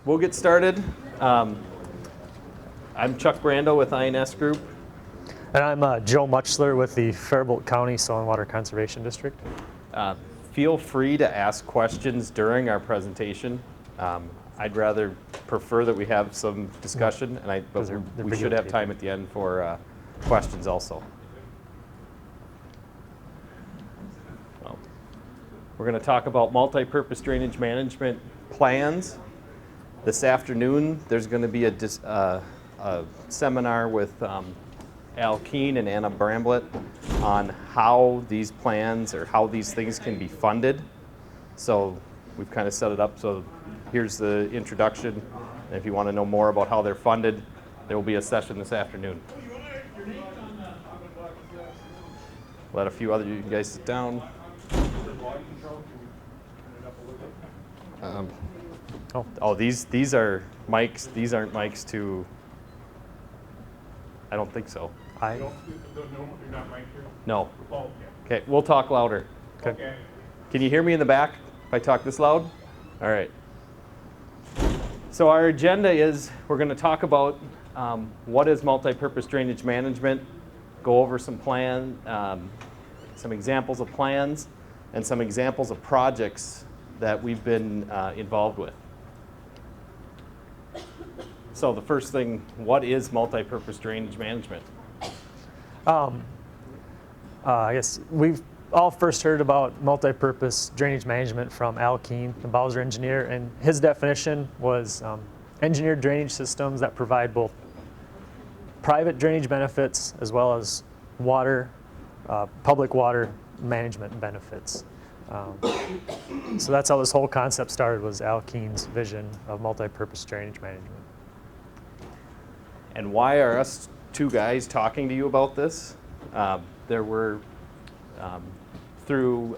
we'll get started. I'm Chuck Brando with INS Group. And I'm Joe Muchler with the Faribault County Soil and Water Conservation District. Feel free to ask questions during our presentation. I'd rather prefer that we have some discussion, but we should have time at the end for questions also. We're going to talk about multi-purpose drainage management plans. This afternoon, there's going to be a seminar with Al Keen and Anna Bramblett on how these plans or how these things can be funded. So we've kind of set it up. So here's the introduction. And if you want to know more about how they're funded, there will be a session this afternoon. Let a few other you guys sit down. These are mics. These aren't mics to. I don't think so. You're not mic here? No. Oh, okay. Okay, we'll talk louder. Okay. Can you hear me in the back if I talk this loud? All right. So our agenda is we're going to talk about what is multi-purpose drainage management, go over some some examples of plans, and some examples of projects that we've been involved with. So the first thing, what is multi-purpose drainage management? I guess we've all first heard about multi-purpose drainage management from Al Keen, the Bowser engineer, and his definition was engineered drainage systems that provide both private drainage benefits as well as public water management benefits. So that's how this whole concept started, was Al Keen's vision of multi-purpose drainage management. And why are us two guys talking to you about this? There were, through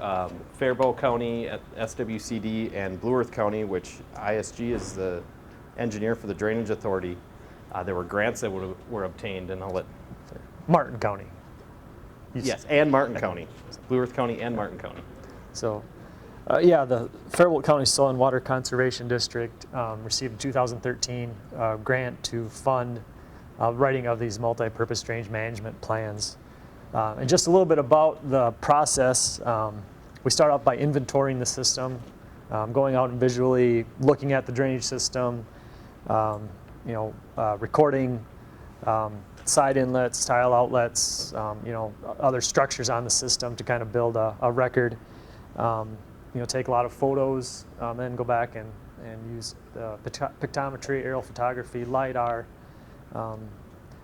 Faribault County, at SWCD, and Blue Earth County, which ISG is the engineer for the Drainage Authority, there were grants that were obtained, and I'll let... Martin County. Yes, and Martin County. Blue Earth County and Martin County. So, the Faribault County Soil and Water Conservation District received a 2013 grant to fund writing of these multi-purpose drainage management plans. And just a little bit about the process. We start out by inventorying the system, going out and visually looking at the drainage system, recording side inlets, tile outlets, other structures on the system to kind of build a record. Take a lot of photos, then go back and use pictometry, aerial photography, LiDAR,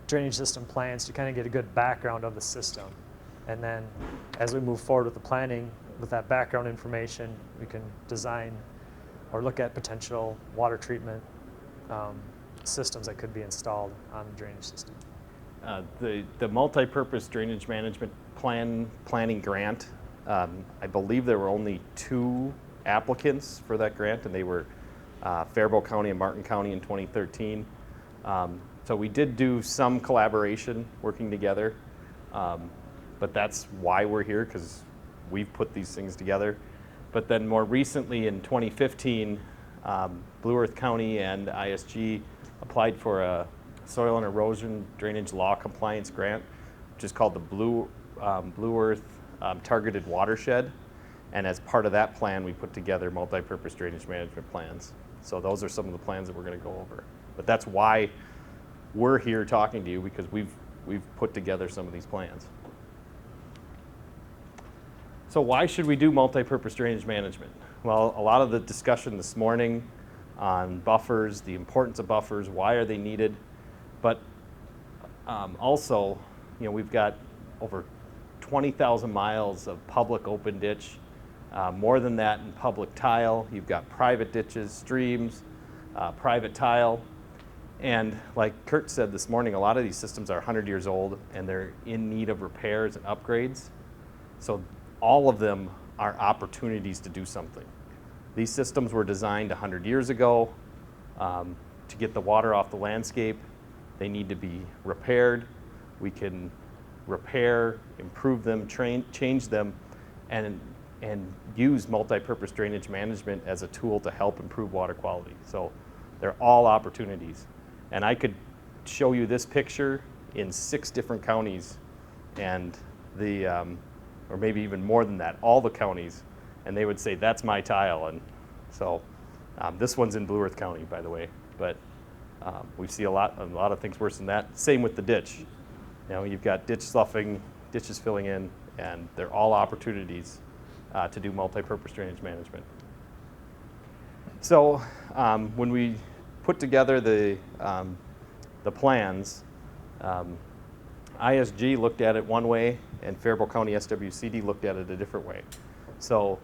drainage system plans to kind of get a good background of the system. And then as we move forward with the planning, with that background information, we can design or look at potential water treatment systems that could be installed on the drainage system. The multi-purpose drainage management planning grant, I believe there were only 2 applicants for that grant, and they were Faribault County and Martin County in 2013. So we did do some collaboration working together, but that's why we're here, because we've put these things together. But then more recently in 2015, Blue Earth County and ISG applied for a soil and erosion drainage law compliance grant, which is called the Blue Earth Targeted Watershed. And as part of that plan, we put together multi-purpose drainage management plans. So those are some of the plans that we're going to go over. But that's why we're here talking to you, because we've put together some of these plans. So why should we do multi-purpose drainage management? Well, a lot of the discussion this morning on buffers, the importance of buffers, why are they needed, but also, we've got over 20,000 miles of public open ditch, more than that in public tile. You've got private ditches, streams, private tile. And like Kurt said this morning, a lot of these systems are 100 years old and they're in need of repairs and upgrades. So all of them are opportunities to do something. These systems were designed 100 years ago to get the water off the landscape. They need to be repaired. We can repair, improve them, change them, and use multi-purpose drainage management as a tool to help improve water quality. So They're all opportunities. And I could show you this picture in 6 different counties and or maybe even more than that, all the counties, and they would say, that's my tile. And so this one's in Blue Earth County, by the way, but we see a lot of things worse than that. Same with the ditch. You've got ditch sloughing, ditches filling in, and they're all opportunities to do multi-purpose drainage management. So when we put together the plans, ISG looked at it one way, and Faribault County SWCD looked at it a different way. So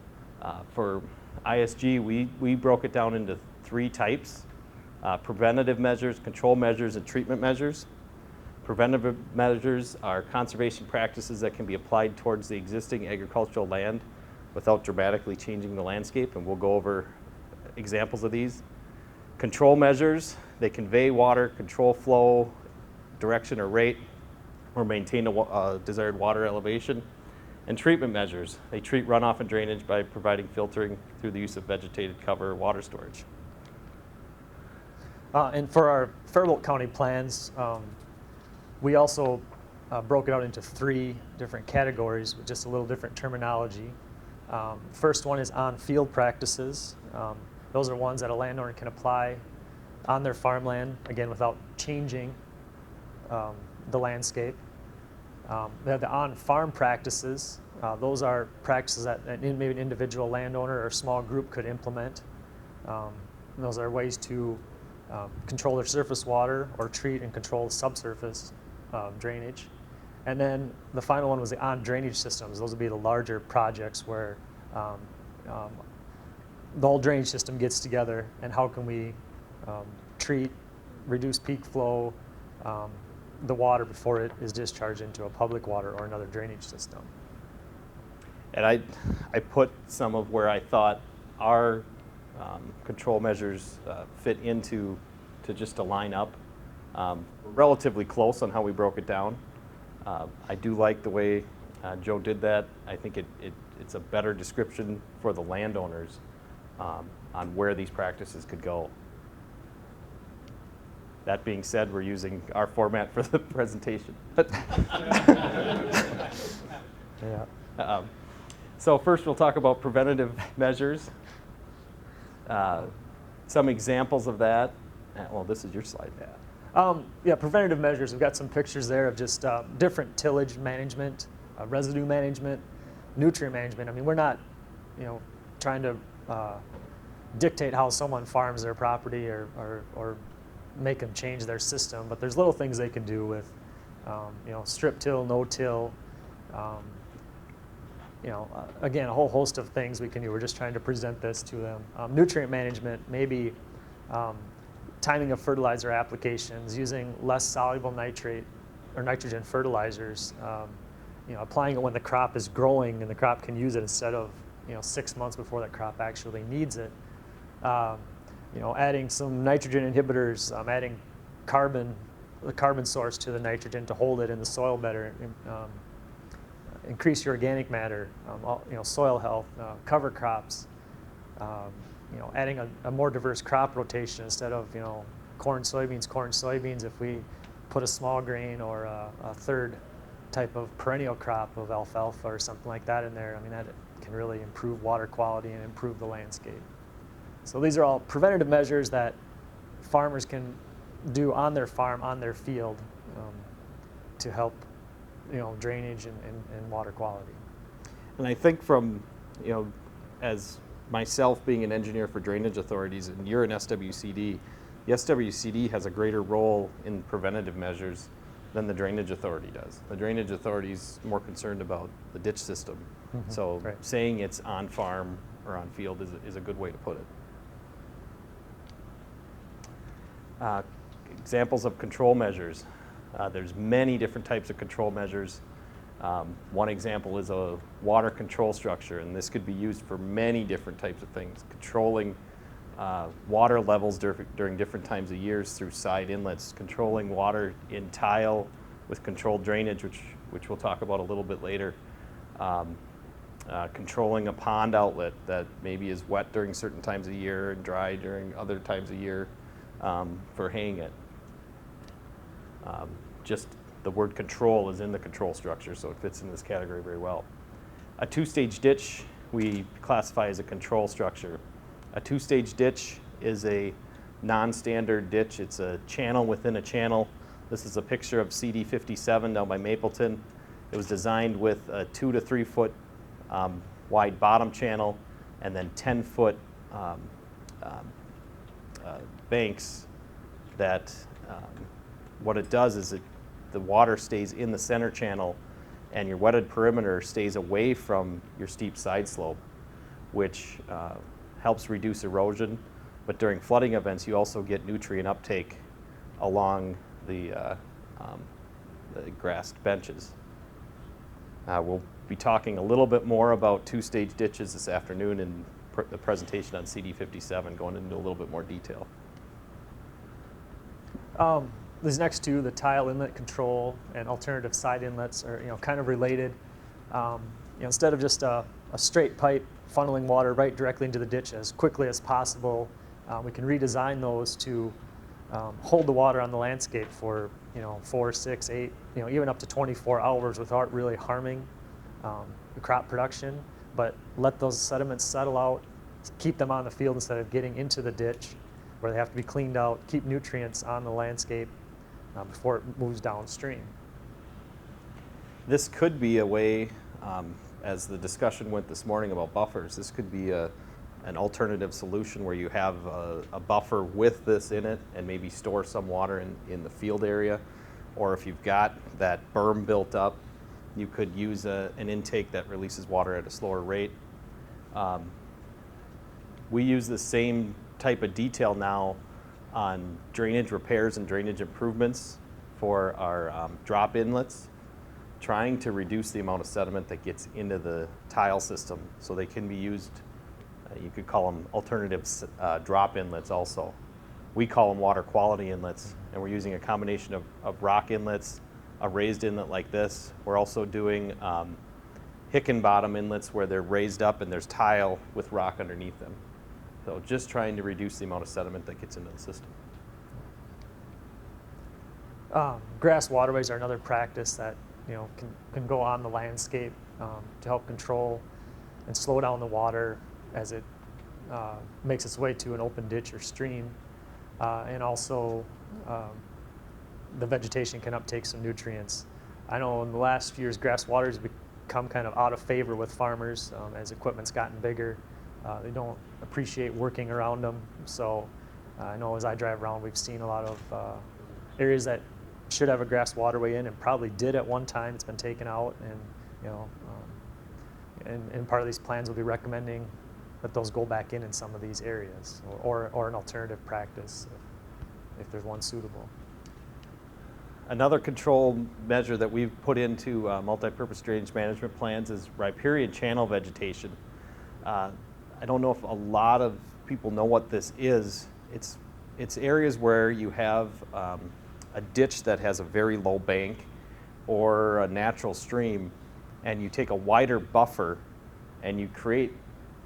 for ISG, we broke it down into 3 types: preventative measures, control measures, and treatment measures. Preventative measures are conservation practices that can be applied towards the existing agricultural land without dramatically changing the landscape, and we'll go over examples of these. Control measures, they convey water, control flow, direction or rate, or maintain a desired water elevation. And treatment measures, they treat runoff and drainage by providing filtering through the use of vegetated cover or water storage. And for our Faribault County plans, we also broke it out into 3 different categories with just a little different terminology. First one is on-field practices. Those are ones that a landowner can apply on their farmland, again, without changing the landscape. They have the on-farm practices. Those are practices that maybe an individual landowner or small group could implement. Those are ways to control their surface water or treat and control subsurface drainage. And then the final one was the on-drainage systems. Those would be the larger projects where the whole drainage system gets together, and how can we treat, reduce peak flow, the water before it is discharged into a public water or another drainage system. And I put some of where I thought our control measures fit into just to line up. Relatively close on how we broke it down. I do like the way Joe did that. I think it's a better description for the landowners on where these practices could go. That being said, we're using our format for the presentation. Yeah. So first we'll talk about preventative measures. Some examples of that. Well, this is your slide. Yeah, preventative measures. We've got some pictures there of just different tillage management, residue management, nutrient management. I mean, we're not, trying to dictate how someone farms their property or make them change their system, but there's little things they can do with, strip till, no till, again, a whole host of things we can do. We're just trying to present this to them. Nutrient management, maybe timing of fertilizer applications, using less soluble nitrate or nitrogen fertilizers, applying it when the crop is growing and the crop can use it instead of 6 months before that crop actually needs it. Adding some nitrogen inhibitors, adding the carbon source to the nitrogen to hold it in the soil better, increase your organic matter, soil health, cover crops, adding a more diverse crop rotation instead of corn, soybeans. If we put a small grain or a third type of perennial crop of alfalfa or something like that in there, I mean, that can really improve water quality and improve the landscape. So these are all preventative measures that farmers can do on their farm, on their field, to help drainage and water quality. And I think from, as myself being an engineer for drainage authorities, and you're an SWCD, the SWCD has a greater role in preventative measures than the drainage authority does. The drainage authority is more concerned about the ditch system. Mm-hmm. So right. Saying it's on farm or on field is a good way to put it. Examples of control measures. There's many different types of control measures. One example is a water control structure, and this could be used for many different types of things. Controlling water levels during different times of years through side inlets, controlling water in tile with controlled drainage, which we'll talk about a little bit later. Controlling a pond outlet that maybe is wet during certain times of year and dry during other times of year. for haying it. Just the word control is in the control structure, so it fits in this category very well. A two-stage ditch we classify as a control structure. A two-stage ditch is a non-standard ditch. It's a channel within a channel. This is a picture of CD 57 down by Mapleton. It was designed with a 2 to 3 foot wide bottom channel and then 10-foot banks that what it does is the water stays in the center channel and your wetted perimeter stays away from your steep side slope, which helps reduce erosion. But during flooding events, you also get nutrient uptake along the grassed benches. We'll be talking a little bit more about two-stage ditches this afternoon in the presentation on CD 57, going into a little bit more detail. These next two, the tile inlet control and alternative side inlets, are kind of related. Instead of just a straight pipe funneling water right directly into the ditch as quickly as possible, we can redesign those to hold the water on the landscape for 4, 6, 8, even up to 24 hours without really harming the crop production. But let those sediments settle out, keep them on the field instead of getting into the ditch where they have to be cleaned out, keep nutrients on the landscape before it moves downstream. This could be a way, as the discussion went this morning about buffers, this could be an alternative solution where you have a buffer with this in it and maybe store some water in the field area. Or if you've got that berm built up, you could use an intake that releases water at a slower rate. We use the same type of detail now on drainage repairs and drainage improvements for our drop inlets, trying to reduce the amount of sediment that gets into the tile system so they can be used, you could call them alternative drop inlets also. We call them water quality inlets, and we're using a combination of rock inlets, a raised inlet like this. We're also doing Hickenbottom inlets where they're raised up and there's tile with rock underneath them. So just trying to reduce the amount of sediment that gets into the system. Grass waterways are another practice that can go on the landscape to help control and slow down the water as it makes its way to an open ditch or stream. And also the vegetation can uptake some nutrients. I know in the last few years grass waters have become kind of out of favor with farmers as equipment's gotten bigger. They don't appreciate working around them. So I know as I drive around, we've seen a lot of areas that should have a grass waterway in and probably did at one time. It's been taken out, and and part of these plans will be recommending that those go back in some of these areas, or an alternative practice if there's one suitable. Another control measure that we've put into multi-purpose drainage management plans is riparian channel vegetation. I don't know if a lot of people know what this is. It's areas where you have a ditch that has a very low bank or a natural stream, and you take a wider buffer and you create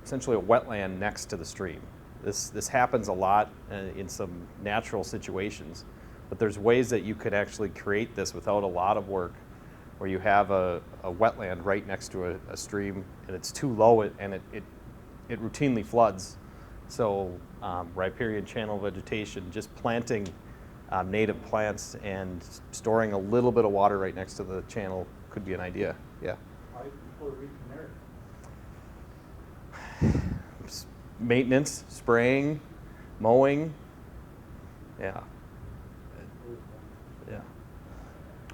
essentially a wetland next to the stream. This happens a lot in some natural situations, but there's ways that you could actually create this without a lot of work, where you have a wetland right next to a stream and it's too low and it routinely floods. So riparian channel vegetation, just planting native plants and storing a little bit of water right next to the channel could be an idea. Yeah. Why people are reaching there? Maintenance, spraying, mowing. Yeah. Yeah.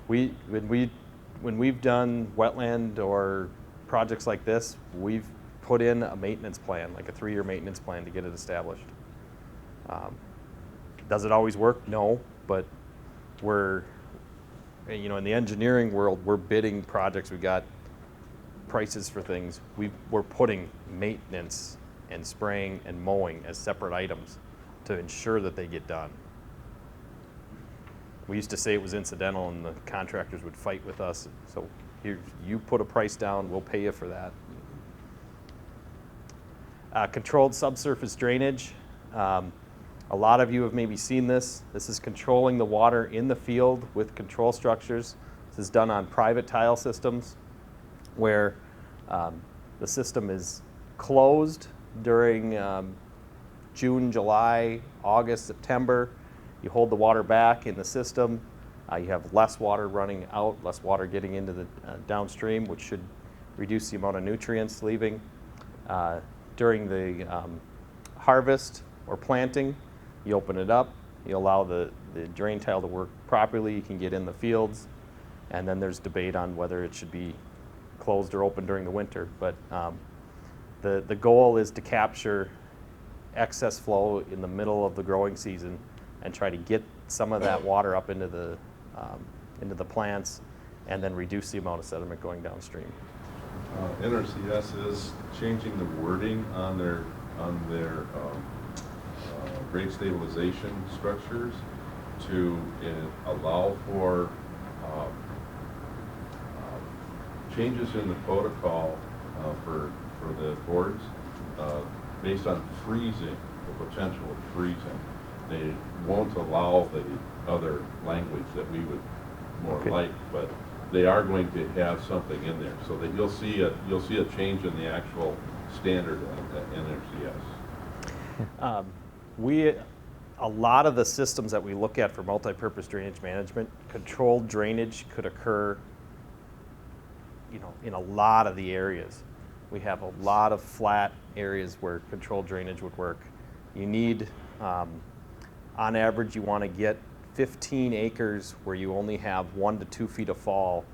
When we've done wetland or projects like this, we've put in a maintenance plan, like a 3-year maintenance plan to get it established. Does it always work? No, but we're, in the engineering world, we're bidding projects. We got prices for things. We're putting maintenance and spraying and mowing as separate items to ensure that they get done. We used to say it was incidental, and the contractors would fight with us. So here, you put a price down, we'll pay you for that. Controlled subsurface drainage. A lot of you have maybe seen this. This is controlling the water in the field with control structures. This is done on private tile systems where the system is closed during June, July, August, September. You hold the water back in the system. You have less water running out, less water getting into the downstream, which should reduce the amount of nutrients leaving. During the harvest or planting, you open it up, you allow the drain tile to work properly, you can get in the fields, and then there's debate on whether it should be closed or open during the winter. But the goal is to capture excess flow in the middle of the growing season and try to get some of that water up into the plants and then reduce the amount of sediment going downstream. NRCS is changing the wording on their grade stabilization structures to allow for changes in the protocol for the boards based on freezing, the potential of freezing. They won't allow the other language that we would more like, but they are going to have something in there so that you'll see a change in the actual standard at NRCS. A lot of the systems that we look at for multi-purpose drainage management, controlled drainage could occur, in a lot of the areas. We have a lot of flat areas where controlled drainage would work. You need, on average, you want to get 15 acres where you only have 1 to 2 feet of fall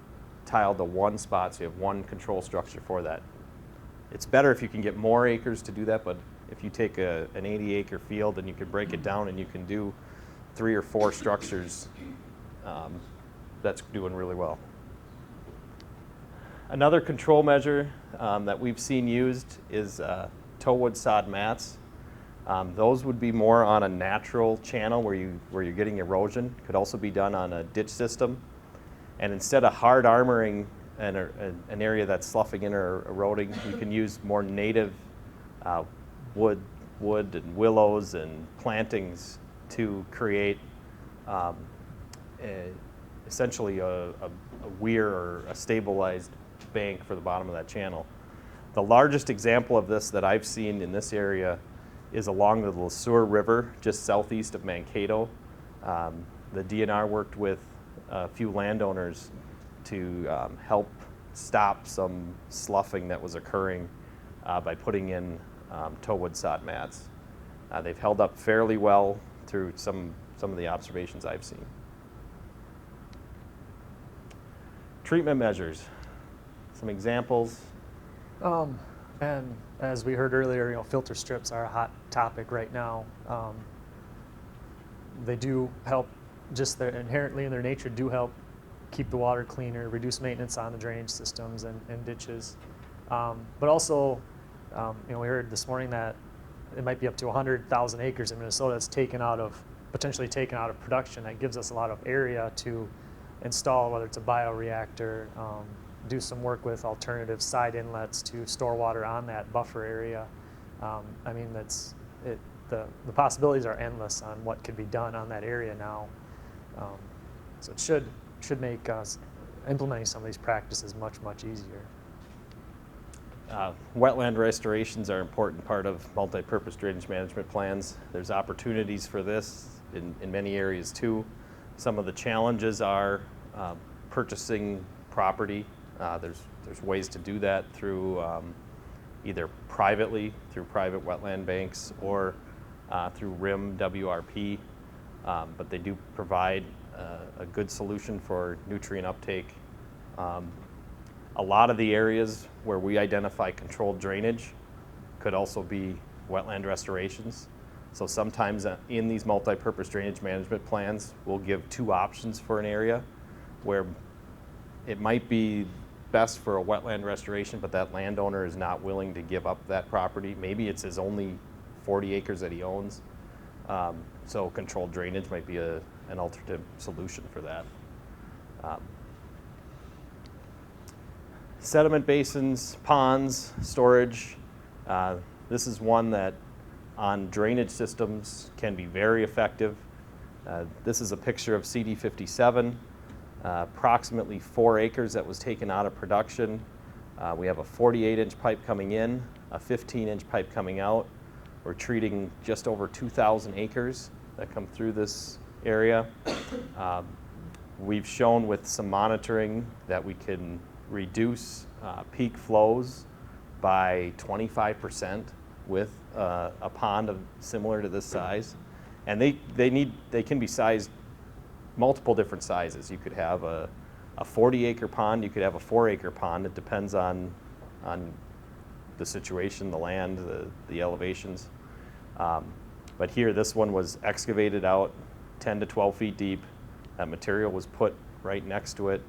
tiled to one spot, so you have one control structure for that. It's better if you can get more acres to do that, but if you take an 80-acre field and you can break it down and you can do 3 or 4 structures, that's doing really well. Another control measure that we've seen used is tow-wood sod mats. Those would be more on a natural channel where you're getting erosion. Could also be done on a ditch system. And instead of hard armoring an area that's sloughing in or eroding, you can use more native wood and willows and plantings to create essentially a weir or a stabilized bank for the bottom of that channel. The largest example of this that I've seen in this area is along the Le Sueur River, just southeast of Mankato. The DNR worked with a few landowners to help stop some sloughing that was occurring by putting in tow-wood sod mats. They've held up fairly well through some of the observations I've seen. Treatment measures, some examples. And as we heard earlier, filter strips are a hot topic right now. They do help, just inherently in their nature, do help keep the water cleaner, reduce maintenance on the drainage systems and ditches. But also, we heard this morning that it might be up to 100,000 acres in Minnesota that's potentially taken out of production. That gives us a lot of area to install, whether it's a bioreactor, do some work with alternative side inlets to store water on that buffer area. The possibilities are endless on what could be done on that area now. So it should make implementing some of these practices much, much easier. Wetland restorations are an important part of multi-purpose drainage management plans. There's opportunities for this in many areas too. Some of the challenges are purchasing property. There's ways to do that through either privately, through private wetland banks, or through RIM WRP, but they do provide a good solution for nutrient uptake. A lot of the areas where we identify controlled drainage could also be wetland restorations. So sometimes in these multi-purpose drainage management plans, we'll give 2 options for an area where it might be best for a wetland restoration, but that landowner is not willing to give up that property. Maybe it's his only 40 acres that he owns. So controlled drainage might be an alternative solution for that. Sediment basins, ponds, storage. This is one that on drainage systems can be very effective. This is a picture of CD57, approximately 4 acres that was taken out of production. We have a 48-inch pipe coming in, a 15-inch pipe coming out. We're treating just over 2,000 acres that come through this area. We've shown with some monitoring that we can reduce peak flows by 25% with a pond similar to this size. And they can be sized multiple different sizes. You could have a 40-acre pond, you could have a 4-acre pond. It depends on the situation, the land, the elevations. But here, this one was excavated out 10 to 12 feet deep. That material was put right next to it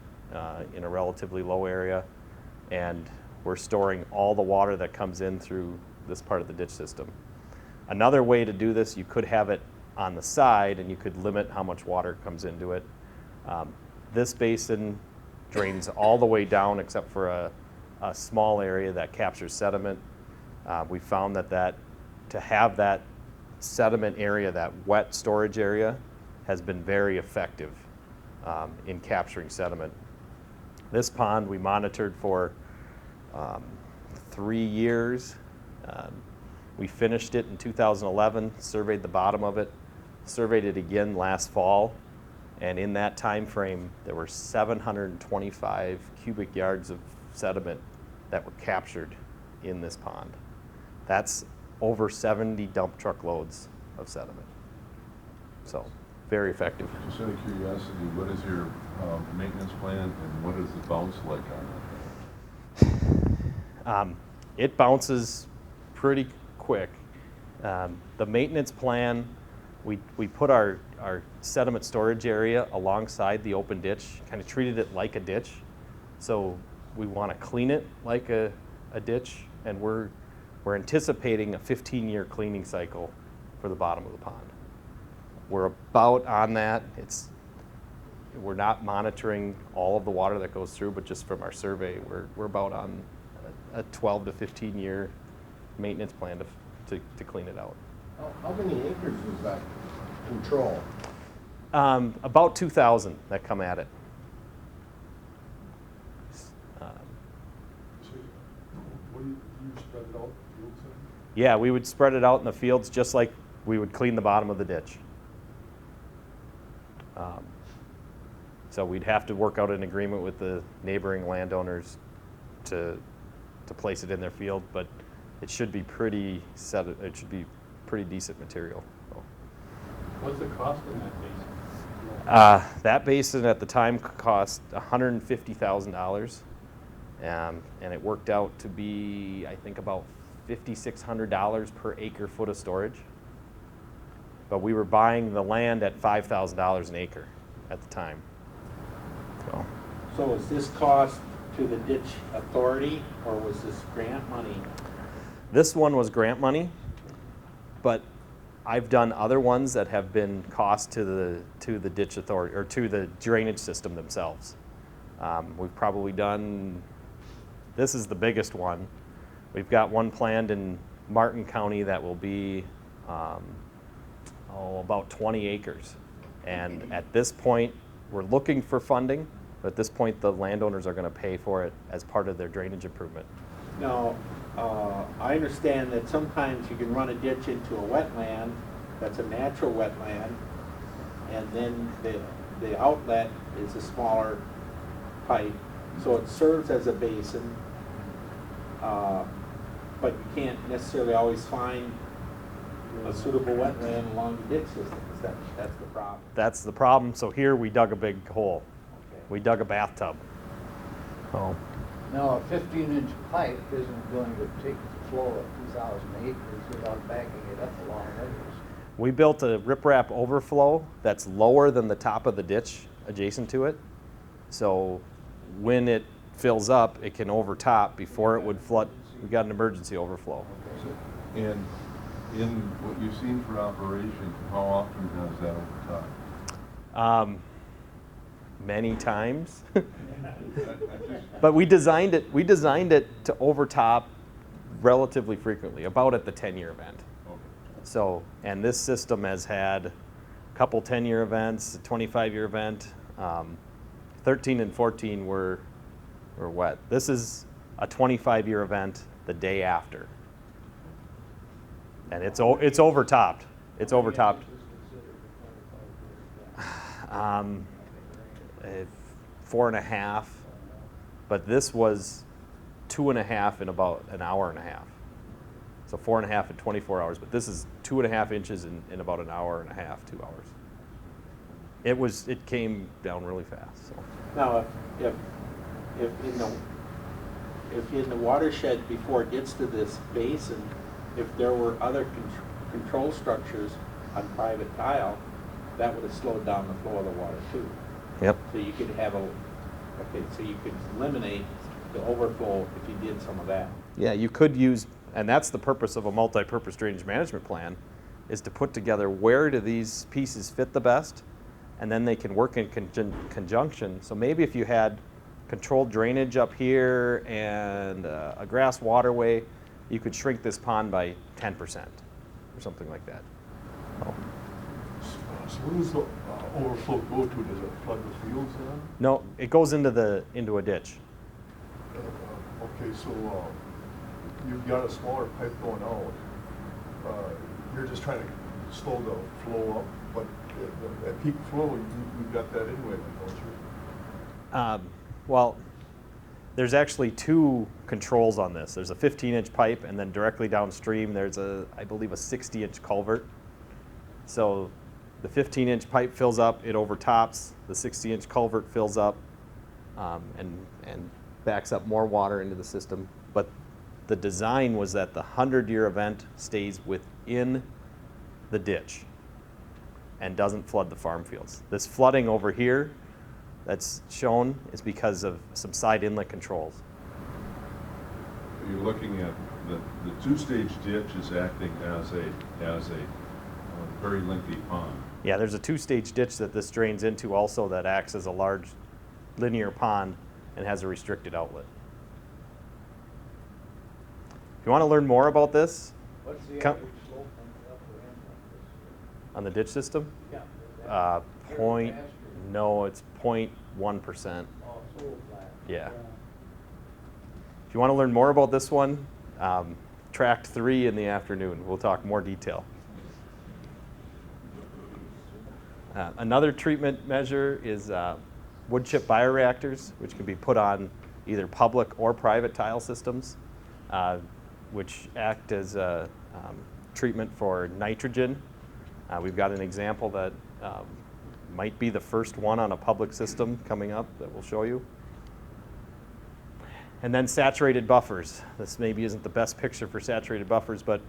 in a relatively low area. And we're storing all the water that comes in through this part of the ditch system. Another way to do this, you could have it on the side and you could limit how much water comes into it. This basin drains all the way down except for a small area that captures sediment. We found that to have that sediment area, that wet storage area, has been very effective in capturing sediment. This pond we monitored for 3 years. We finished it in 2011, surveyed the bottom of it, surveyed it again last fall, and in that time frame there were 725 cubic yards of sediment that were captured in this pond. That's over 70 dump truck loads of sediment. So, very effective. Just out of curiosity, what is your maintenance plan and what is the bounce like on that? It bounces pretty quick. The maintenance plan, we put our sediment storage area alongside the open ditch, kind of treated it like a ditch. So we want to clean it like a ditch, and we're anticipating a 15-year cleaning cycle for the bottom of the pond. We're about on that. We're not monitoring all of the water that goes through, but just from our survey, we're about on a 12 to 15-year maintenance plan to clean it out. How many acres does that control? About 2,000 that come at it. So, what do you spread it out, fields then? Yeah, we would spread it out in the fields just like we would clean the bottom of the ditch. So we'd have to work out an agreement with the neighboring landowners to place it in their field, but it should be pretty decent material. So. What's the cost in that basin? That basin at the time cost $150,000, and it worked out to be, I think, about $5,600 per acre foot of storage. But we were buying the land at $5,000 an acre at the time. So is this cost to the ditch authority, or was this grant money? This one was grant money, but I've done other ones that have been cost to the ditch authority or to the drainage system themselves. We've probably done, this is the biggest one. We've got one planned in Martin County that will be about 20 acres. And at this point, we're looking for funding, but at this point, the landowners are going to pay for it as part of their drainage improvement. Now, I understand that sometimes you can run a ditch into a wetland that's a natural wetland, and then the outlet is a smaller pipe, so it serves as a basin, but you can't necessarily always find a suitable wetland along the ditch system. That's the problem. That's the problem. So here we dug a big hole. Okay. We dug a bathtub. Oh. Now, a 15-inch pipe isn't going to take the flow of 2,000 acres without backing it up along edges. We built a riprap overflow that's lower than the top of the ditch adjacent to it. So when it fills up, it can overtop before it would flood. We got an emergency overflow. And in what you've seen for operation, how often does that overtop? Many times. But we designed it to overtop relatively frequently, about at the 10-year event. Okay. So, and this system has had a couple 10-year events, a 25-year event. 13 and 14 were wet. This is a 25-year event the day after. And it's overtopped. It's overtopped. 4.5, but this was 2.5 in about an hour and a half. So 4.5 in 24 hours, but this is 2.5 inches in about an hour and a half, 2 hours. It came down really fast. So. Now, if in the watershed before it gets to this basin, if there were other control structures on private tile, that would have slowed down the flow of the water too. Yep. So you could have so you could eliminate the overflow if you did some of that. Yeah, you could use, and that's the purpose of a multi-purpose drainage management plan, is to put together where do these pieces fit the best, and then they can work in conjunction. So maybe if you had controlled drainage up here and a grass waterway, you could shrink this pond by 10% or something like that. So where does the overflow go to? Does it flood the fields then? No, it goes into a ditch. Okay, so you've got a smaller pipe going out. You're just trying to slow the flow up, but at peak flow, you've got that anyway, don't you? Well, there's actually two controls on this. There's a 15-inch pipe, and then directly downstream there's I believe a 60-inch culvert. So the 15-inch pipe fills up, it overtops. The 60-inch culvert fills up and backs up more water into the system. But the design was that the 100-year event stays within the ditch and doesn't flood the farm fields. This flooding over here that's shown is because of some side inlet controls. You're looking at the two-stage ditch is acting as a very lengthy pond. Yeah, there's a two-stage ditch that this drains into also that acts as a large linear pond and has a restricted outlet. If you want to learn more about this, What's the Come- average slope on the upper end on the ditch system, of this? it's 0.1%. Oh, so flat. Yeah. If you want to learn more about this one, tract 3 in the afternoon. We'll talk more detail. Another treatment measure is wood chip bioreactors, which can be put on either public or private tile systems, which act as a treatment for nitrogen. We've got an example that might be the first one on a public system coming up that we'll show you. And then saturated buffers. This maybe isn't the best picture for saturated buffers, but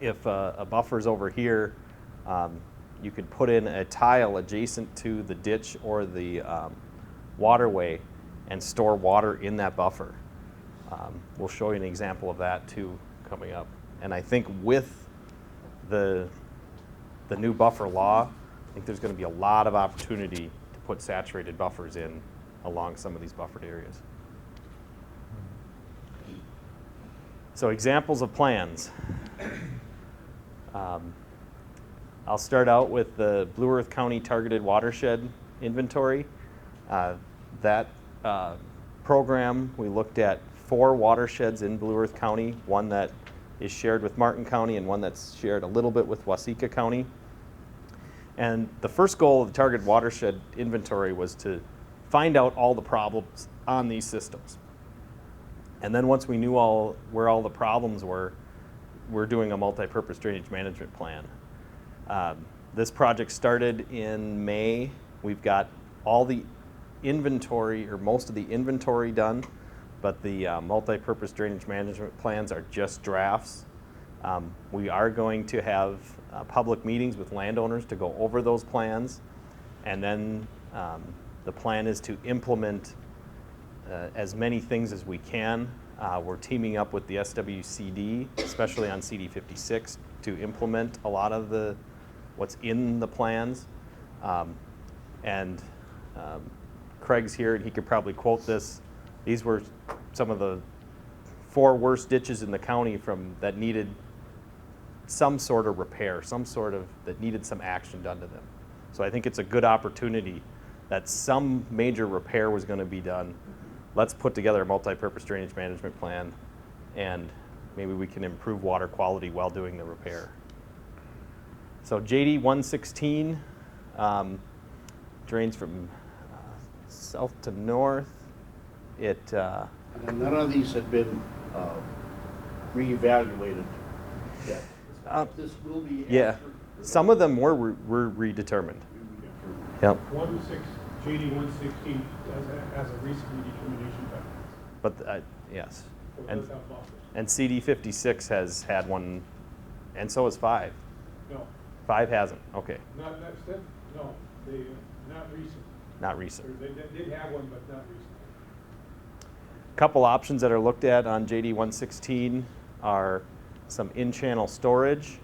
if a buffer's over here, you could put in a tile adjacent to the ditch or the waterway and store water in that buffer. We'll show you an example of that too coming up. And I think with the new buffer law, I think there's going to be a lot of opportunity to put saturated buffers in along some of these buffered areas. So examples of plans. I'll start out with the Blue Earth County Targeted Watershed Inventory. That program, we looked at 4 watersheds in Blue Earth County, one that is shared with Martin County and one that's shared a little bit with Waseca County. And the first goal of the Targeted Watershed Inventory was to find out all the problems on these systems. And then once we knew where all the problems were, we're doing a multi-purpose drainage management plan. This project started in May. We've got all the inventory, or most of the inventory done, but the multi-purpose drainage management plans are just drafts. We are going to have public meetings with landowners to go over those plans, and then the plan is to implement as many things as we can. We're teaming up with the SWCD, especially on CD 56, to implement a lot of what's in the plans. Craig's here, and he could probably quote this. These were some of the 4 worst ditches in the county that needed some sort of repair, some sort of, that needed some action done to them. So I think it's a good opportunity that some major repair was going to be done. Let's put together a multi-purpose drainage management plan, and maybe we can improve water quality while doing the repair. So JD 116 drains from south to north. It And none of these have been reevaluated yet. This will be yeah, after. some of them were redetermined. Yep. 116 has a recent redetermination back. But yes, So it and does have buffers. and CD 56 has had one, and so has 5. No, 5 hasn't. Okay, not no, they, not recent. not Or recent. they did have one, but not recent. Couple options that are looked at on JD 116 are some in-channel storage,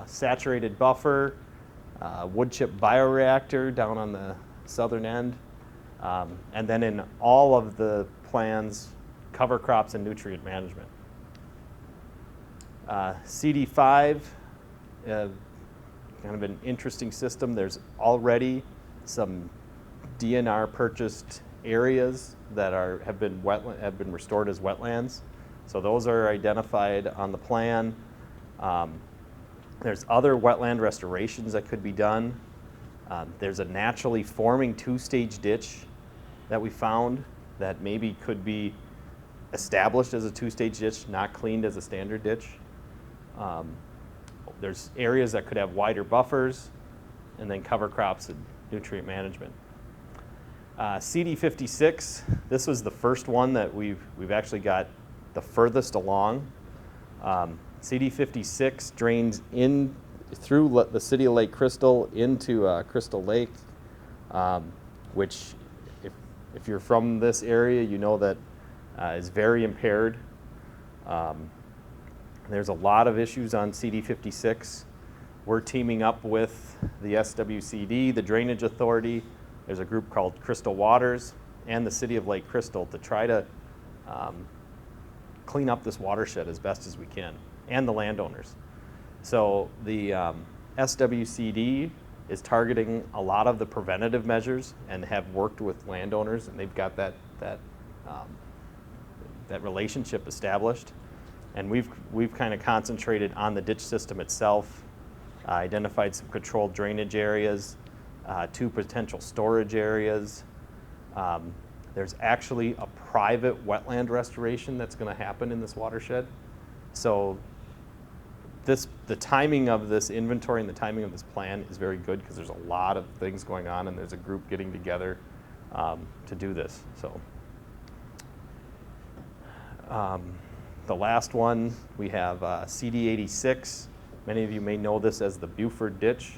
saturated buffer, wood chip bioreactor down on the southern end, and then in all of the plans, cover crops and nutrient management. CD5, kind of an interesting system. There's already some DNR purchased areas that have been restored as wetlands. So those are identified on the plan. There's other wetland restorations that could be done. There's a naturally forming 2-stage ditch that we found that maybe could be established as a 2-stage ditch, not cleaned as a standard ditch. There's areas that could have wider buffers, and then cover crops and nutrient management. CD 56, this was the first one that we've actually got the furthest along. CD 56 drains in through the city of Lake Crystal into Crystal Lake, which if you're from this area, you know that is very impaired. There's a lot of issues on CD 56. We're teaming up with the SWCD, the Drainage Authority. There's a group called Crystal Waters and the city of Lake Crystal to try to clean up this watershed as best as we can, and the landowners. So the SWCD is targeting a lot of the preventative measures and have worked with landowners, and they've got that relationship established. And we've kind of concentrated on the ditch system itself, identified some controlled drainage areas, 2 potential storage areas. There's actually a private wetland restoration that's going to happen in this watershed. So the timing of this inventory and the timing of this plan is very good because there's a lot of things going on, and there's a group getting together to do this. So the last one, we have CD 86. Many of you may know this as the Buford Ditch.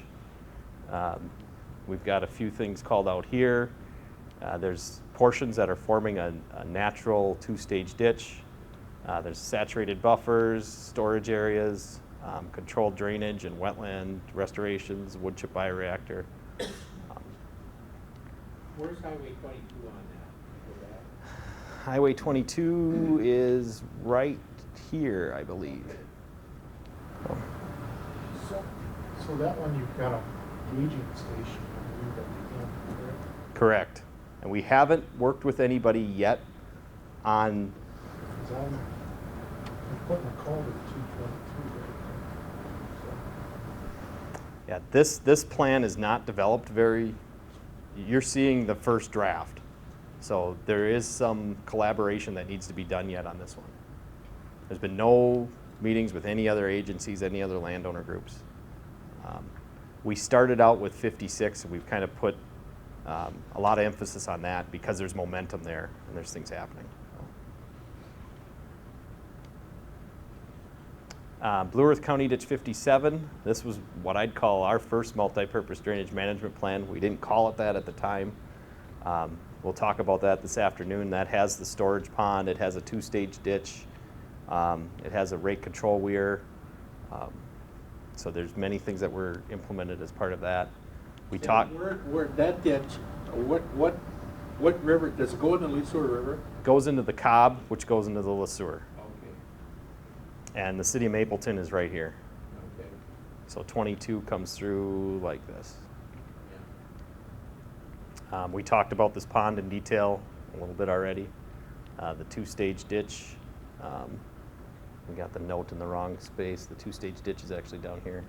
We've got a few things called out here. There's portions that are forming a natural 2-stage ditch. There's saturated buffers, storage areas, controlled drainage and wetland restorations, wood chip bioreactor. Where's Highway 22 on that? Highway 22 is right here, I believe. So that one, you've got a gauging station, I believe, that we can, correct? Correct. And we haven't worked with anybody yet on, Because I'm putting a culvert at 222 right there. yeah, this plan is not developed very, you're seeing the first draft. So there is some collaboration that needs to be done yet on this one. There's been no meetings with any other agencies, any other landowner groups. We started out with 56, and we've kind of put a lot of emphasis on that because there's momentum there and there's things happening. Blue Earth County Ditch 57, this was what I'd call our first multi-purpose drainage management plan. We didn't call it that at the time. We'll talk about that this afternoon. That has the storage pond, it has a 2-stage ditch, it has a rate control weir. So there's many things that were implemented as part of that. We talked, Where that ditch, what river, does it go in the Leesore River? goes into the Cobb, which goes into the LeSueur. Okay. And the city of Mapleton is right here. Okay. So 22 comes through like this. We talked about this pond in detail a little bit already. The two-stage ditch. We got the note in the wrong space. The two-stage ditch is actually down here.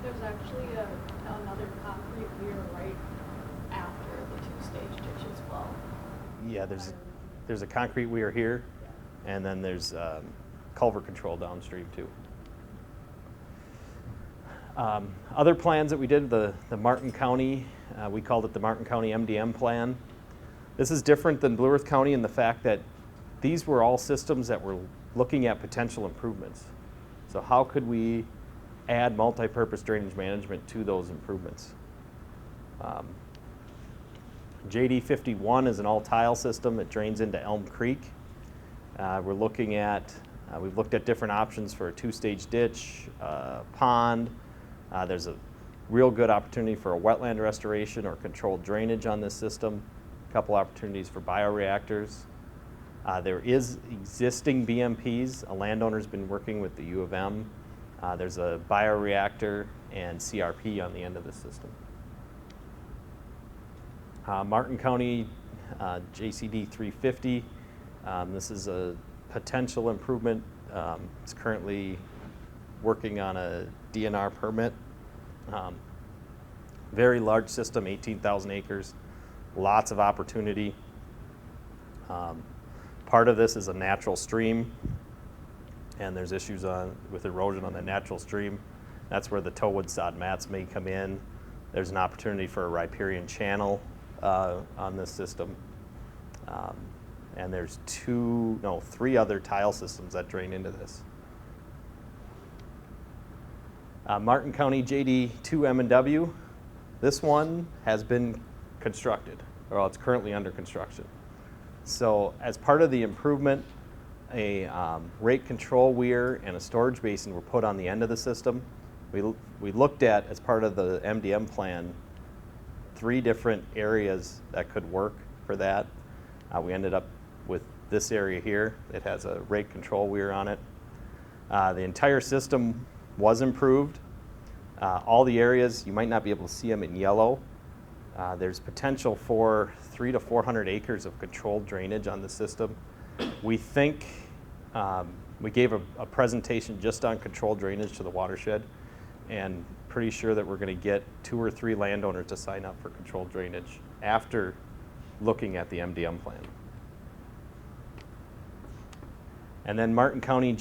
There's actually another concrete weir right after the two-stage ditch as well. Yeah, there's a concrete weir here, and then there's culvert control downstream too. Other plans that we did, the Martin County, we called it the Martin County MDM plan. This is different than Blue Earth County in the fact that these were all systems that were looking at potential improvements. So how could we add multi-purpose drainage management to those improvements? JD 51 is an all-tile system. It drains into Elm Creek. We're looking at, we've looked at different options for a two-stage ditch, pond. There's a real good opportunity for a wetland restoration or controlled drainage on this system. A couple opportunities for bioreactors. There is existing BMPs. A landowner's been working with the U of M. There's a bioreactor and CRP on the end of the system. Martin County JCD 350. This is a potential improvement. It's currently working on a DNR permit. Very large system, 18,000 acres, lots of opportunity. Part of this is a natural stream, and there's issues with erosion on the natural stream. That's where the toewood sod mats may come in. There's an opportunity for a riparian channel on this system. And there's three other tile systems that drain into this. Martin County JD 2 M&W. This one has been constructed, or it's currently under construction. So as part of the improvement, a rate control weir and a storage basin were put on the end of the system. We looked at, as part of the MDM plan, 3 different areas that could work for that. We ended up with this area here. It has a rate control weir on it. The entire system was improved. All the areas, you might not be able to see them in yellow. There's potential for 300 to 400 acres of controlled drainage on the system. We think, we gave a presentation just on controlled drainage to the watershed, and pretty sure that we're going to get 2 or 3 landowners to sign up for controlled drainage after looking at the MDM plan. And then Martin County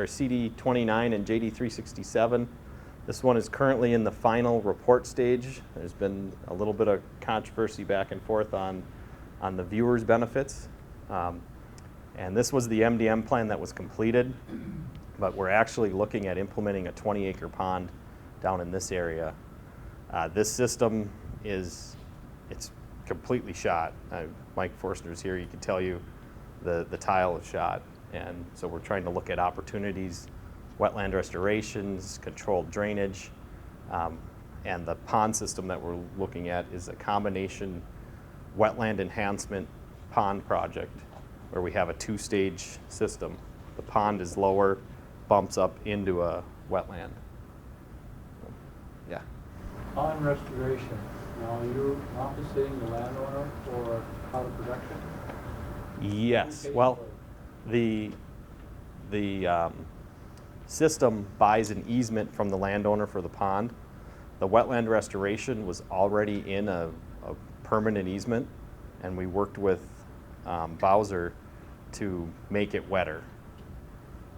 CD 29 and JD 367. This one is currently in the final report stage. There's been a little bit of controversy back and forth on the viewers' benefits. And this was the MDM plan that was completed, but we're actually looking at implementing a 20-acre pond down in this area. This system it's completely shot. Mike Forstner's here, he can tell you the tile is shot. And so we're trying to look at opportunities, wetland restorations, controlled drainage, and the pond system that we're looking at is a combination wetland enhancement pond project where we have a 2-stage system. The pond is lower, bumps up into a wetland. Yeah. On restoration, now you're compensating the landowner for out of production? Yes. Well, the system buys an easement from the landowner for the pond. The wetland restoration was already in a permanent easement, and we worked with Bowser to make it wetter.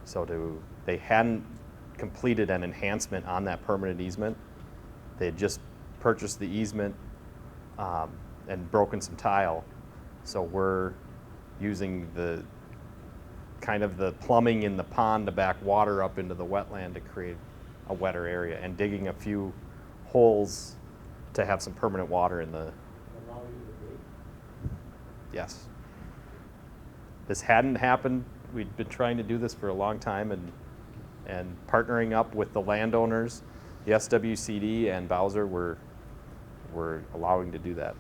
So they hadn't completed an enhancement on that permanent easement. They had just purchased the easement and broken some tile. So we're using the plumbing in the pond to back water up into the wetland to create a wetter area, and digging a few holes to have some permanent water in the. Allow you to dig? Yes. This hadn't happened. We'd been trying to do this for a long time, and partnering up with the landowners, the SWCD and Bowser were allowing to do that.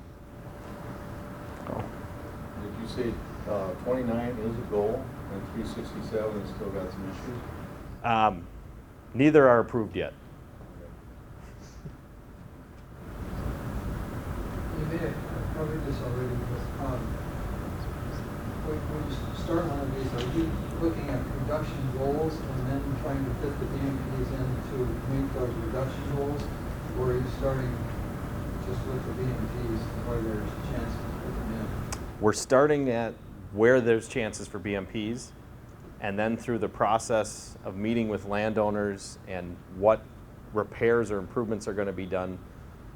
Did you say 29 is a goal, and 367 has still got some issues. Neither are approved yet. You may have covered this already, but when you start one of these, are you looking at reduction goals and then trying to fit the BMPs in to meet those reduction goals? Or are you starting just with the BMPs where there's chances to put them in? We're starting at where there's chances for BMPs, and then through the process of meeting with landowners and what repairs or improvements are going to be done,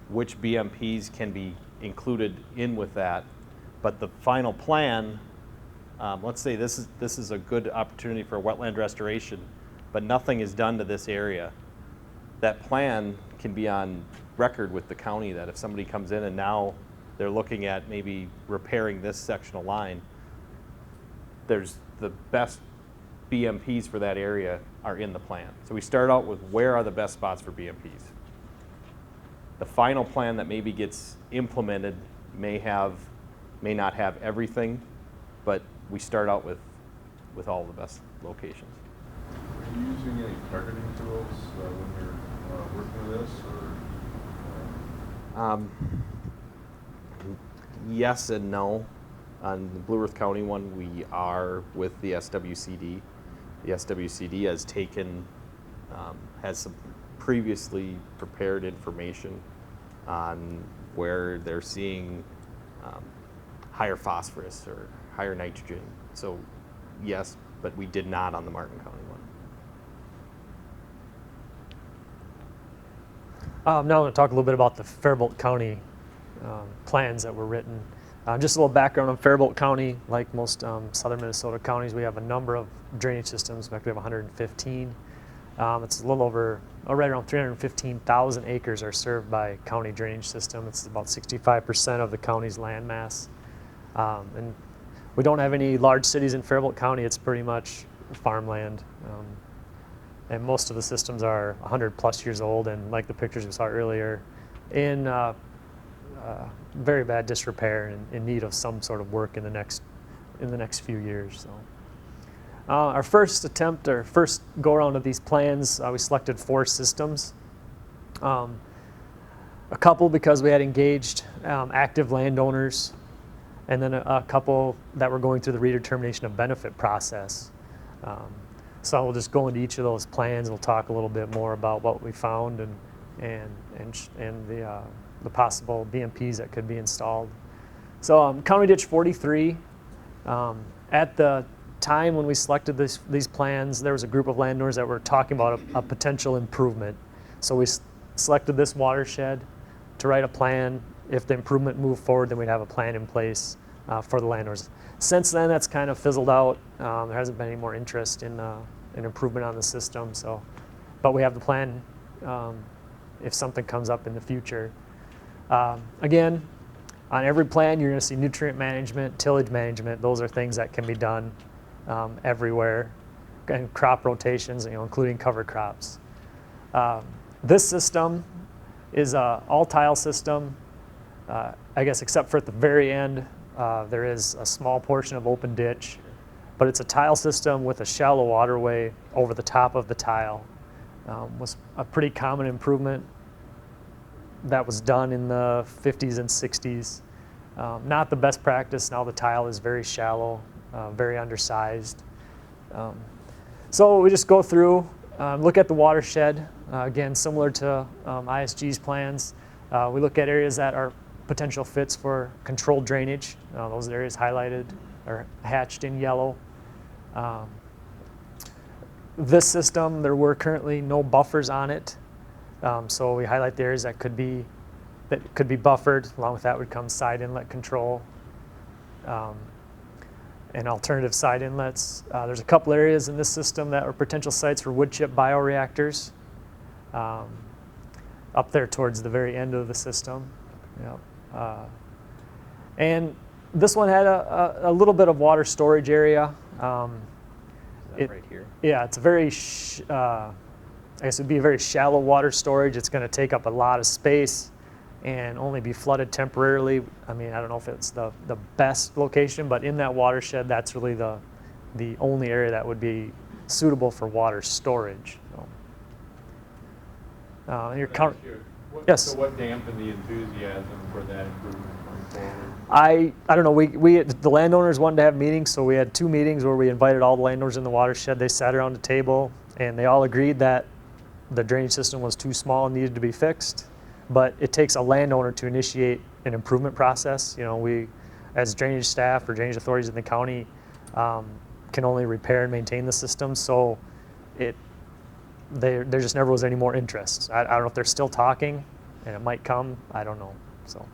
which BMPs can be included in with that. But the final plan, let's say this is a good opportunity for wetland restoration, but nothing is done to this area. That plan can be on record with the county that if somebody comes in and now they're looking at maybe repairing this sectional line, there's the best BMPs for that area are in the plan. So we start out with where are the best spots for BMPs. The final plan that maybe gets implemented may not have everything, but we start out with all the best locations. Are you using any targeting tools when you're working with this, or? Yes and no. On the Blue Earth County one, we are with the SWCD. The SWCD has taken, has some previously prepared information on where they're seeing higher phosphorus or higher nitrogen. So yes, but we did not on the Martin County one. Now I'm going to talk a little bit about the Faribault County plans that were written. Just a little background on Faribault County. Like most southern Minnesota counties, we have a number of drainage systems. In fact, we have 115. It's a little over, right around 315,000 acres are served by county drainage system. It's about 65% of the county's land mass. And we don't have any large cities in Faribault County. It's pretty much farmland. And most of the systems are 100 plus years old, and like the pictures we saw earlier, in very bad disrepair and in need of some sort of work in the next few years. So, our first attempt, or first go around of these plans, we selected 4 systems. A couple because we had engaged active landowners, and then a couple that were going through the redetermination of benefit process. So we'll just go into each of those plans. We'll talk a little bit more about what we found and the possible BMPs that could be installed. So County Ditch 43, at the time when we selected these plans, there was a group of landowners that were talking about a potential improvement. So we selected this watershed to write a plan. If the improvement moved forward, then we'd have a plan in place for the landowners. Since then, that's kind of fizzled out. There hasn't been any more interest in improvement on the system. So, but we have the plan if something comes up in the future. Again, on every plan, you're going to see nutrient management, tillage management. Those are things that can be done everywhere, and crop rotations, including cover crops. This system is an all-tile system. I guess except for at the very end, there is a small portion of open ditch, but it's a tile system with a shallow waterway over the top of the tile. Was a pretty common improvement that was done in the 50s and 60s. Not the best practice. Now the tile is very shallow, very undersized. So we just go through, look at the watershed. Again, similar to ISG's plans, we look at areas that are potential fits for controlled drainage. Those areas highlighted or hatched in yellow. This system, there were currently no buffers on it. So we highlight the areas that could be buffered. Along with that would come side inlet control and alternative side inlets. There's a couple areas in this system that are potential sites for wood chip bioreactors up there towards the very end of the system. Yep. And this one had a little bit of water storage area. Right here? Yeah, it's a very, I guess it'd be a very shallow water storage. It's going to take up a lot of space. and only be flooded temporarily. I mean, I don't know if it's the best location, but in that watershed, that's really the only area that would be suitable for water storage. So, and your current, yes. So what dampened the enthusiasm for that improvement going forward? I don't know. We the landowners wanted to have meetings, so we had 2 meetings where we invited all the landowners in the watershed. They sat around the table, and they all agreed that the drainage system was too small and needed to be fixed. But it takes a landowner to initiate an improvement process. You know, we, as drainage staff or drainage authorities in the county, can only repair and maintain the system. So there just never was any more interest. I don't know if they're still talking, and it might come. I don't know. So.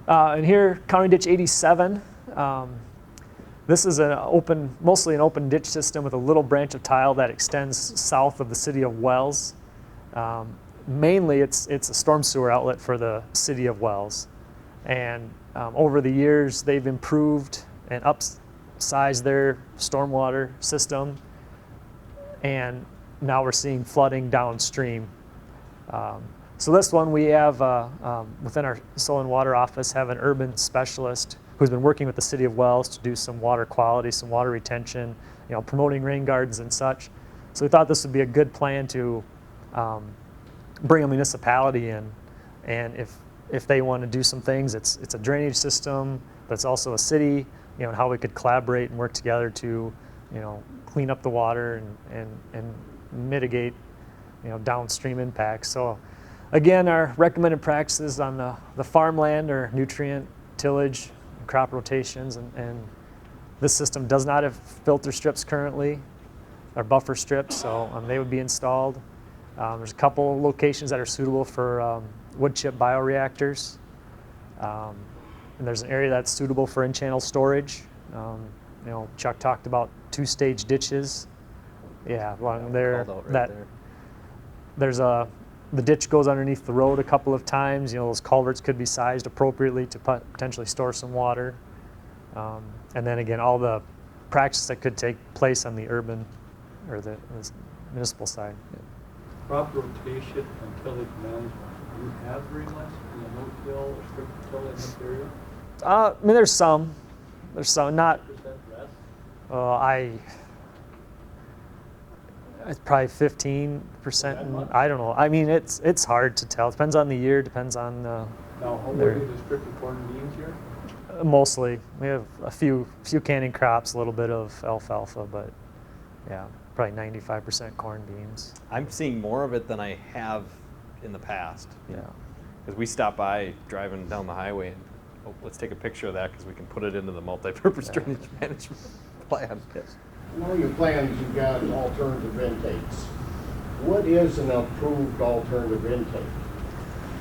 And here, County Ditch 87. This is mostly an open ditch system with a little branch of tile that extends south of the city of Wells. Mainly, it's a storm sewer outlet for the city of Wells. And over the years, they've improved and upsized their stormwater system. And now we're seeing flooding downstream. So this one, we have, within our soil and water office, have an urban specialist who's been working with the city of Wells to do some water quality, some water retention, you know, promoting rain gardens and such. So we thought this would be a good plan to bring a municipality in, and if they want to do some things, it's a drainage system, but it's also a city, you know, and how we could collaborate and work together to, you know, clean up the water and mitigate, you know, downstream impacts. So again, our recommended practices on the farmland are nutrient tillage, crop rotations, and this system does not have filter strips currently, or buffer strips, so they would be installed. There's a couple locations that are suitable for wood chip bioreactors. And there's an area that's suitable for in-channel storage. You know, Chuck talked about 2-stage ditches. Yeah, well, the ditch goes underneath the road a couple of times. You know, those culverts could be sized appropriately to potentially store some water. And then again, all the practice that could take place on the urban or the municipal side. Crop rotation and tillage management. Do you have very much in the no-till or strip till in this area? I mean, there's some, not. 10% less? It's probably 15%. I don't know. I mean, it's hard to tell. It depends on the year. Depends on. Now, how much is strictly corn and beans here? Mostly, we have a few canning crops, a little bit of alfalfa, but yeah, probably 95% corn, beans. I'm seeing more of it than I have in the past. Yeah. Because we stopped by driving down the highway and, oh, let's take a picture of that because we can put it into the multi-purpose drainage management plan. Yes. I know your plans, you've got alternative intakes. What is an approved alternative intake?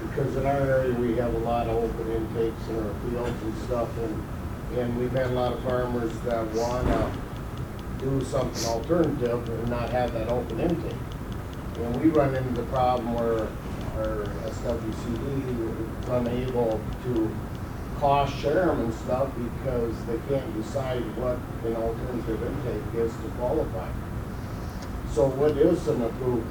Because in our area, we have a lot of open intakes in our fields and stuff, and we've had a lot of farmers that want to do something alternative and not have that open intake. And we run into the problem where our SWCD is unable to cost share them and stuff because they can't decide what an alternative intake is to qualify. So what is an approved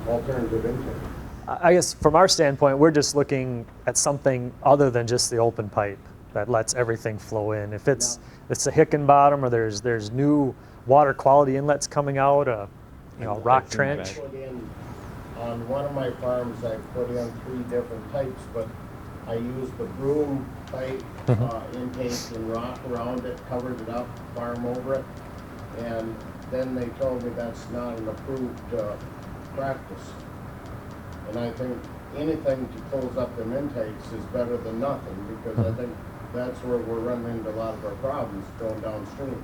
alternative intake? I guess from our standpoint, we're just looking at something other than just the open pipe that lets everything flow in. If it's a Hickenbottom or there's new water quality inlets coming out, rock trench. On one of my farms, I put in 3 different types, but I used the broom pipe intake and rock around it, covered it up, farm over it, and then they told me that's not an approved practice. And I think anything to close up them intakes is better than nothing, because I think that's where we're running into a lot of our problems going downstream,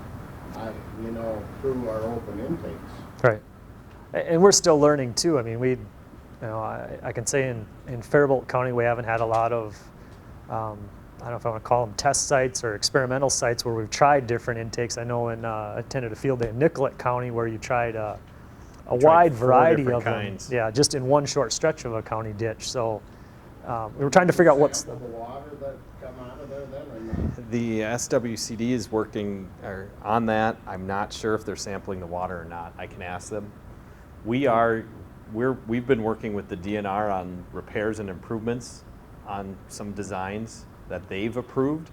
through our open intakes. Right. And we're still learning too. I mean, I can say in Faribault County, we haven't had a lot of, I don't know if I want to call them test sites or experimental sites where we've tried different intakes. I know attended a field day in Nicollet County where you tried a wide variety of kinds. them. Yeah, just in one short stretch of a county ditch. So we were trying to figure out what's the water that come out of there then or not? The SWCD is working on that. I'm not sure if they're sampling the water or not. I can ask them. We are we've been working with the DNR on repairs and improvements on some designs that they've approved.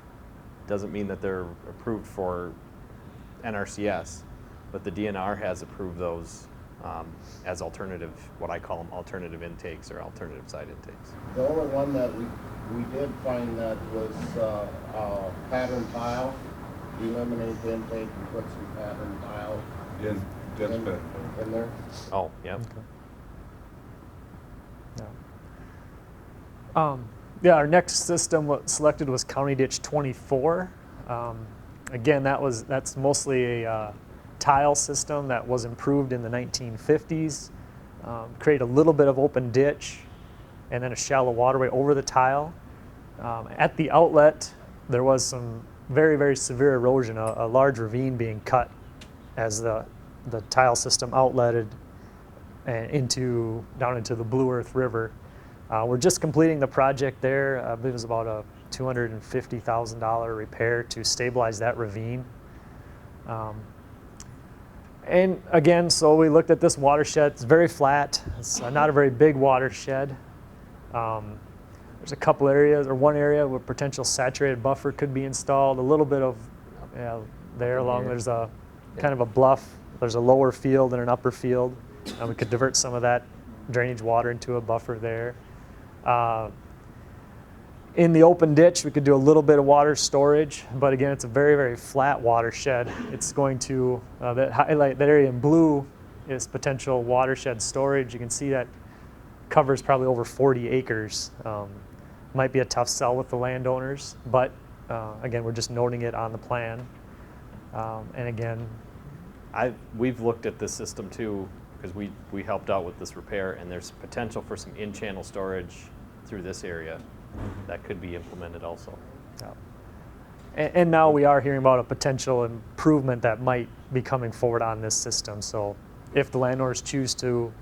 Doesn't mean that they're approved for NRCS, but the DNR has approved those as alternative, what I call them alternative intakes or alternative site intakes. The only one that we did find that was pattern tile. Eliminate the intake and put some pattern tile in there. Oh, yeah. Okay. Yeah, our next system selected was County Ditch 24. Again, that's mostly a tile system that was improved in the 1950s. Create a little bit of open ditch and then a shallow waterway over the tile. At the outlet, there was some very, very severe erosion, a large ravine being cut as the tile system outletted and down into the Blue Earth River. We're just completing the project there. I believe it was about a $250,000 repair to stabilize that ravine. And again, so we looked at this watershed. It's very flat. It's not a very big watershed. There's a couple areas, or one area where potential saturated buffer could be installed. A little bit of there along. There's a kind of a bluff. There's a lower field and an upper field. We could divert some of that drainage water into a buffer there. In the open ditch, we could do a little bit of water storage, but again, it's a very, very flat watershed. It's going to, that area in blue is potential watershed storage. You can see that covers probably over 40 acres. Might be a tough sell with the landowners, but again, we're just noting it on the plan. And again, We've looked at this system too, because we helped out with this repair, and there's potential for some in-channel storage through this area that could be implemented also. Yeah. And now we are hearing about a potential improvement that might be coming forward on this system. So if the landowners choose to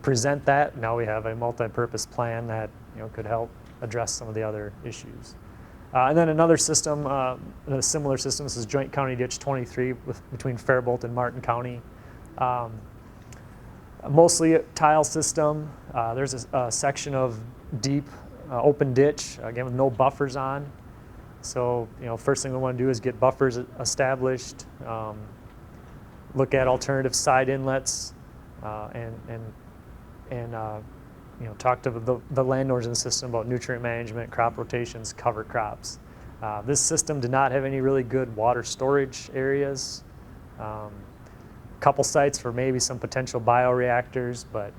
present that, now we have a multi-purpose plan that could help address some of the other issues. And then another system, a similar system, this is Joint County Ditch 23 between Faribault and Martin County. Mostly a tile system. There's a section of deep open ditch, again with no buffers on. So first thing we want to do is get buffers established, look at alternative side inlets, and talk to the landowners in the system about nutrient management, crop rotations, cover crops. This system did not have any really good water storage areas. Couple sites for maybe some potential bioreactors, but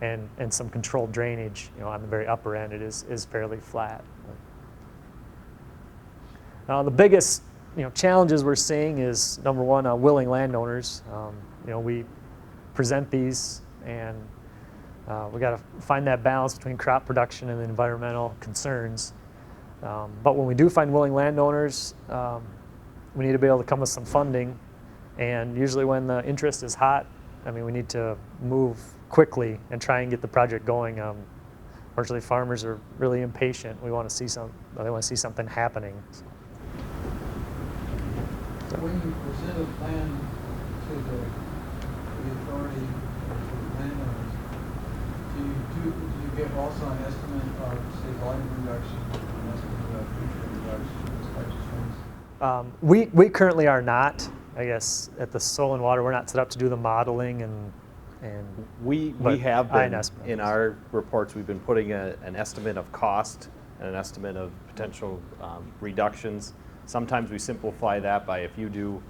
and some controlled drainage. On the very upper end, it is fairly flat. Now the biggest challenges we're seeing is number one, willing landowners. We present these and we got to find that balance between crop production and the environmental concerns. But when we do find willing landowners, we need to be able to come with some funding. And usually when the interest is hot, we need to move quickly and try and get the project going. Unfortunately, farmers are really impatient. They want to see something happening. When you present a plan to the authority, to the landowners, do you get also an estimate of, say, volume reduction, an estimate of nutrient reduction, those types of things? We currently are not. I guess at the Soil and Water, we're not set up to do the modeling and we have been in our reports. We've been putting an estimate of cost and an estimate of potential reductions. Sometimes we simplify that by if you do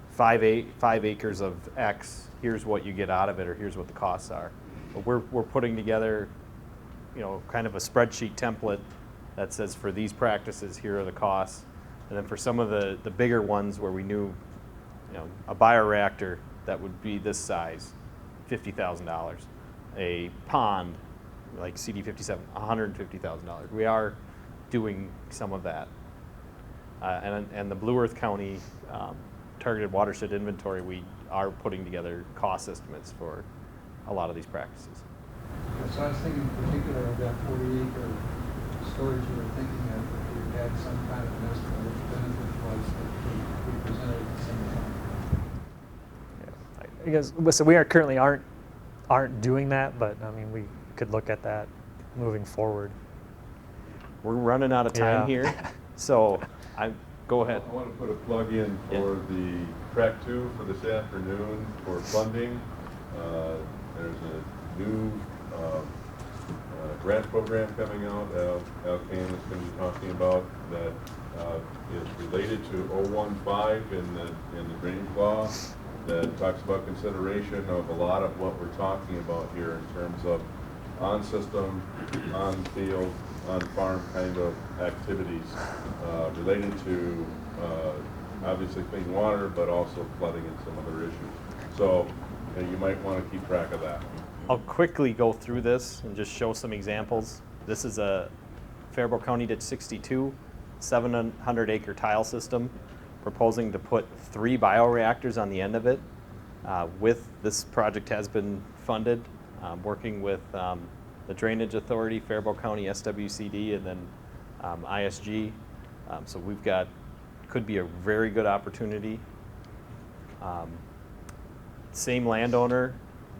5 acres of X, here's what you get out of it, or here's what the costs are. But we're putting together, kind of a spreadsheet template that says for these practices, here are the costs, and then for some of the bigger ones where we knew, a bioreactor that would be this size, $50,000. A pond like CD57, $150,000. We are doing some of that. And the Blue Earth County targeted watershed inventory, we are putting together cost estimates for a lot of these practices. So I was thinking in particular of that 40-acre storage you were thinking of, if you had some kind of an estimate of what the benefit was that we presented at the same time. I guess so. We aren't aren't doing that, but I mean, we could look at that moving forward. We're running out of time Yeah. here, so go ahead. I want to put a plug in for the track 2 for this afternoon for funding. There's a new grant program coming out, Al Kane is going to be talking about, that is related to 015 in the drainage law, that talks about consideration of a lot of what we're talking about here in terms of on-system, on-field, on-farm kind of activities related to obviously clean water, but also flooding and some other issues. So you might want to keep track of that. I'll quickly go through this and just show some examples. This is a Faribault County Ditch 62, 700-acre tile system, proposing to put 3 bioreactors on the end of it. This project has been funded, working with the Drainage Authority, Faribault County SWCD, and then ISG. So could be a very good opportunity. Same landowner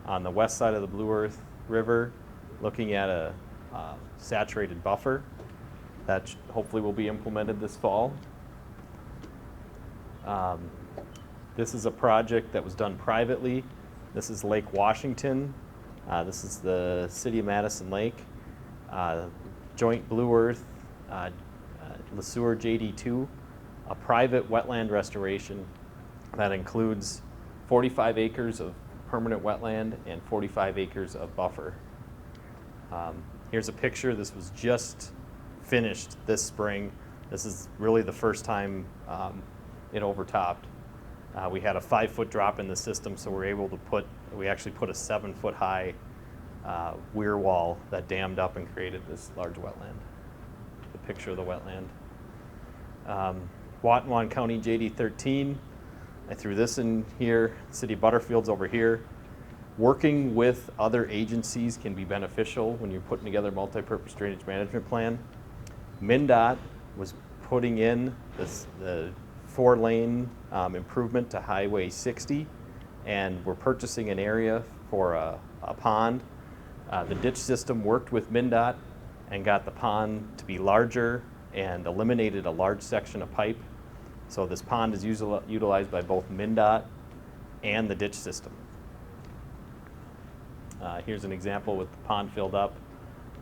on the west side of the Blue Earth River, looking at a saturated buffer that hopefully will be implemented this fall. This is a project that was done privately. This is Lake Washington. This is the city of Madison Lake. Joint Blue Earth, LeSueur JD2, a private wetland restoration that includes 45 acres of permanent wetland and 45 acres of buffer. Here's a picture. This was just finished this spring. This is really the first time it overtopped. We had a 5-foot drop in the system, so we actually put a 7-foot high weir wall that dammed up and created this large wetland. The picture of the wetland. Watonwan County JD 13. I threw this in here. City of Butterfield's over here. Working with other agencies can be beneficial when you're putting together a multi-purpose drainage management plan. MnDOT was putting in the 4-lane improvement to Highway 60, and we're purchasing an area for a pond. The ditch system worked with MnDOT and got the pond to be larger and eliminated a large section of pipe. So this pond is utilized by both MnDOT and the ditch system. Here's an example with the pond filled up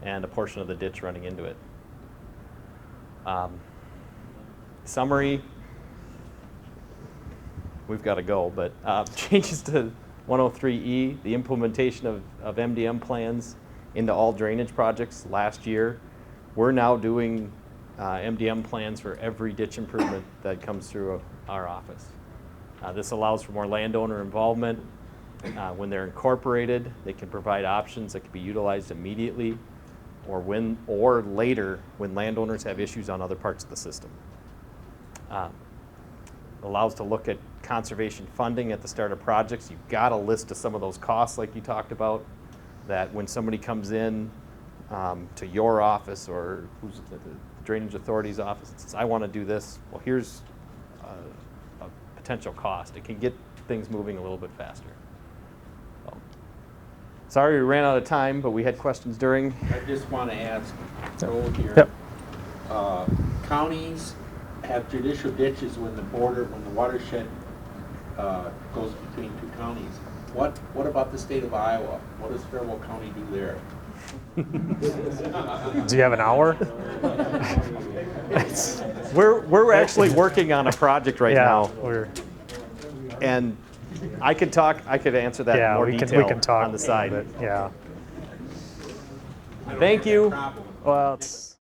and a portion of the ditch running into it. Summary, we've got to go, but changes to 103E, the implementation of MDM plans into all drainage projects last year. We're now doing MDM plans for every ditch improvement that comes through our office. This allows for more landowner involvement. When they're incorporated, they can provide options that can be utilized immediately or later when landowners have issues on other parts of the system. Allows to look at conservation funding at the start of projects. You've got a list of some of those costs like you talked about, that when somebody comes in to your office or who's the Drainage Authority's office and says, I want to do this, well, here's a potential cost. It can get things moving a little bit faster. So, sorry we ran out of time, but we had questions during. I just want to ask, Joel here. Yep. Counties have judicial ditches when the watershed goes between 2 counties. What about the state of Iowa? What does Faribault County do there? Do you have an hour? We're actually working on a project right now, we're and I could answer that in more detail we can talk on the side. but, yeah. Thank you. Well, it's